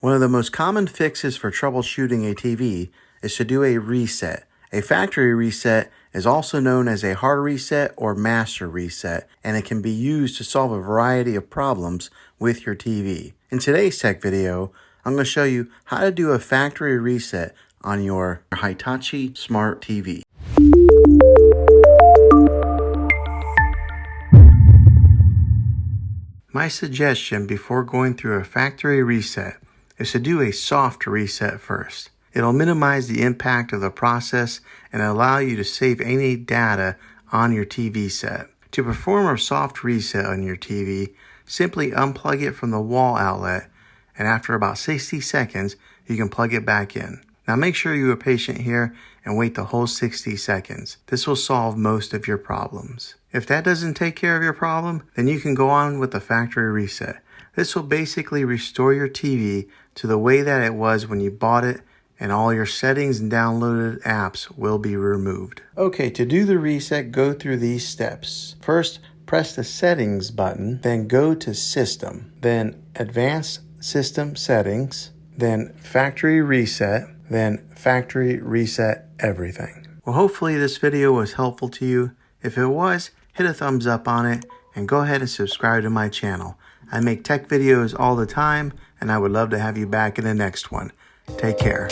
One of the most common fixes for troubleshooting a TV is to do a reset. A factory reset is also known as a hard reset or master reset, and it can be used to solve a variety of problems with your TV. In today's tech video, I'm going to show you how to do a factory reset on your Hitachi smart TV. My suggestion before going through a factory reset is to do a soft reset first. It'll minimize the impact of the process and allow you to save any data on your TV set. To perform a soft reset on your TV, simply unplug it from the wall outlet, and after about 60 seconds, you can plug it back in. Now make sure you are patient here and wait the whole 60 seconds. This will solve most of your problems. If that doesn't take care of your problem, then you can go on with the factory reset. This will basically restore your TV to the way that it was when you bought it, and all your settings and downloaded apps will be removed. Okay, to do the reset, go through these steps. First, press the settings button, then go to system, then advanced system settings, then factory reset, then factory reset everything. Well, hopefully this video was helpful to you. If it was, hit a thumbs up on it and go ahead and subscribe to my channel. I make tech videos all the time, and I would love to have you back in the next one. Take care.